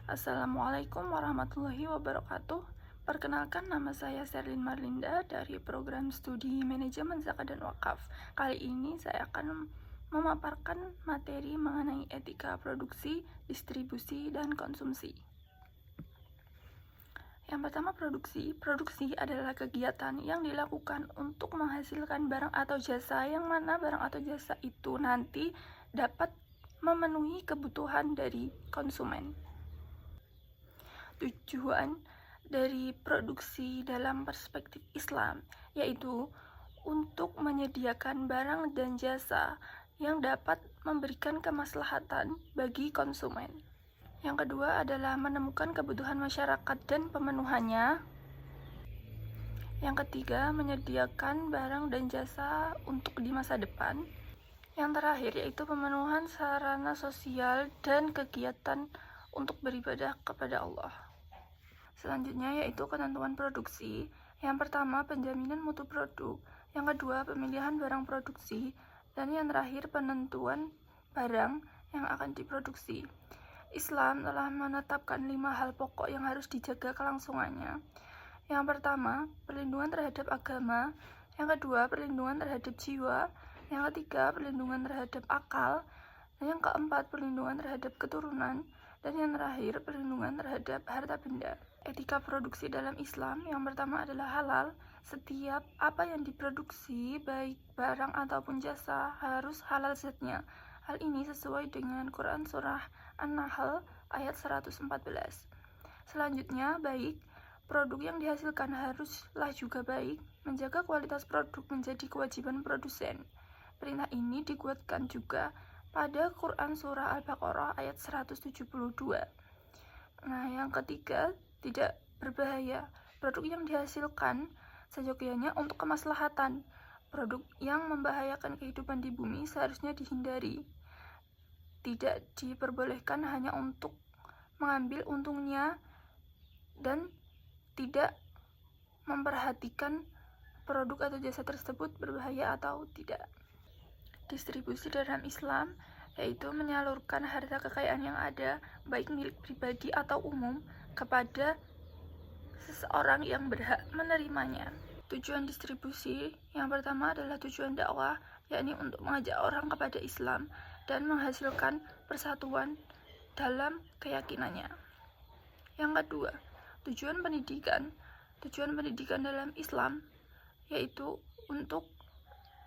Assalamualaikum warahmatullahi wabarakatuh. Perkenalkan, nama saya Sherlyn Marlinda dari program studi manajemen zakat dan wakaf. Kali ini saya akan memaparkan materi mengenai etika produksi, distribusi, dan konsumsi. Yang pertama, produksi. Produksi adalah kegiatan yang dilakukan untuk menghasilkan barang atau jasa, yang mana barang atau jasa itu nanti dapat memenuhi kebutuhan dari konsumen. Tujuan dari produksi dalam perspektif Islam yaitu untuk menyediakan barang dan jasa yang dapat memberikan kemaslahatan bagi konsumen. Yang kedua adalah menemukan kebutuhan masyarakat dan pemenuhannya. Yang ketiga, menyediakan barang dan jasa untuk di masa depan. Yang terakhir yaitu pemenuhan sarana sosial dan kegiatan untuk beribadah kepada Allah. Selanjutnya yaitu ketentuan produksi. Yang pertama, penjaminan mutu produk. Yang kedua, pemilihan barang produksi. Dan yang terakhir, penentuan barang yang akan diproduksi. Islam telah menetapkan 5 hal pokok yang harus dijaga kelangsungannya. Yang pertama, perlindungan terhadap agama. Yang kedua, perlindungan terhadap jiwa. Yang ketiga, perlindungan terhadap akal. Dan yang keempat, perlindungan terhadap keturunan. Dan yang terakhir, perlindungan terhadap harta benda. Etika produksi dalam Islam yang pertama adalah halal. Setiap apa yang diproduksi, baik barang ataupun jasa, harus halal zatnya. Hal ini sesuai dengan Quran Surah An-Nahl ayat 114. Selanjutnya, baik. Produk yang dihasilkan haruslah juga baik. Menjaga kualitas produk menjadi kewajiban produsen. Perintah ini dikuatkan juga pada Quran Surah Al-Baqarah ayat 172. Nah, yang ketiga, tidak berbahaya. Produk yang dihasilkan seyogyanya untuk kemaslahatan. Produk yang membahayakan kehidupan di bumi seharusnya dihindari. Tidak diperbolehkan hanya untuk mengambil untungnya dan tidak memperhatikan produk atau jasa tersebut berbahaya atau tidak. Distribusi dalam Islam yaitu menyalurkan harta kekayaan yang ada, baik milik pribadi atau umum, kepada seseorang yang berhak menerimanya. Tujuan distribusi yang pertama adalah tujuan dakwah, yakni untuk mengajak orang kepada Islam dan menghasilkan persatuan dalam keyakinannya. Yang kedua, tujuan pendidikan. Tujuan pendidikan dalam Islam yaitu untuk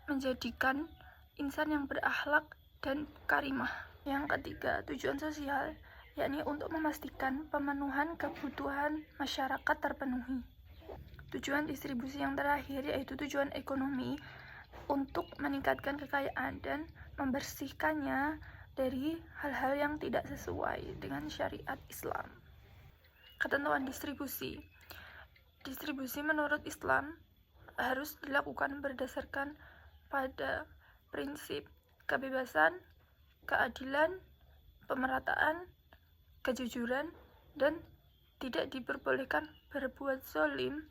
menjadikan insan yang berakhlak dan karimah. Yang ketiga, tujuan sosial, yakni untuk memastikan pemenuhan kebutuhan masyarakat terpenuhi. Tujuan distribusi yang terakhir yaitu tujuan ekonomi, untuk meningkatkan kekayaan dan membersihkannya dari hal-hal yang tidak sesuai dengan syariat Islam. Ketentuan distribusi. Distribusi menurut Islam harus dilakukan berdasarkan pada prinsip kebebasan, keadilan, pemerataan, kejujuran, dan tidak diperbolehkan berbuat zalim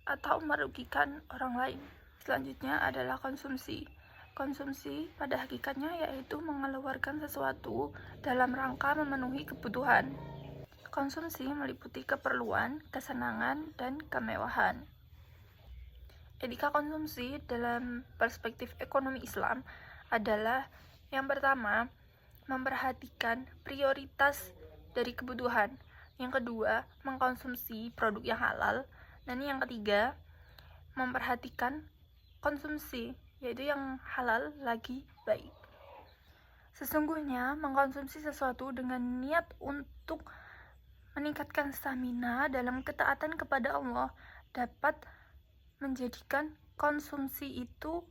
atau merugikan orang lain. Selanjutnya adalah konsumsi. Konsumsi pada hakikatnya yaitu mengeluarkan sesuatu dalam rangka memenuhi kebutuhan. Konsumsi meliputi keperluan, kesenangan, dan kemewahan. Etika konsumsi dalam perspektif ekonomi Islam adalah yang pertama, memperhatikan prioritas dari kebutuhan. Yang kedua, mengkonsumsi produk yang halal. Dan yang ketiga, memperhatikan konsumsi, yaitu yang halal lagi baik. Sesungguhnya, mengkonsumsi sesuatu dengan niat untuk meningkatkan stamina dalam ketaatan kepada Allah dapat menjadikan konsumsi itu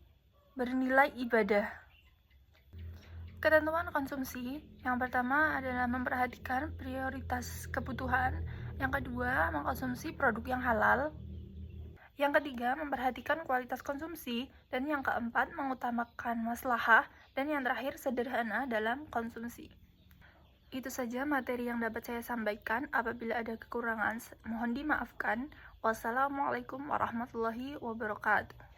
bernilai ibadah. Ketentuan konsumsi yang pertama adalah memperhatikan prioritas kebutuhan. Yang kedua, mengkonsumsi produk yang halal. Yang ketiga, memperhatikan kualitas konsumsi. Dan yang keempat, mengutamakan maslahah. Dan yang terakhir, sederhana dalam konsumsi. Itu saja materi yang dapat saya sampaikan. Apabila ada kekurangan, mohon dimaafkan. Wassalamualaikum warahmatullahi wabarakatuh.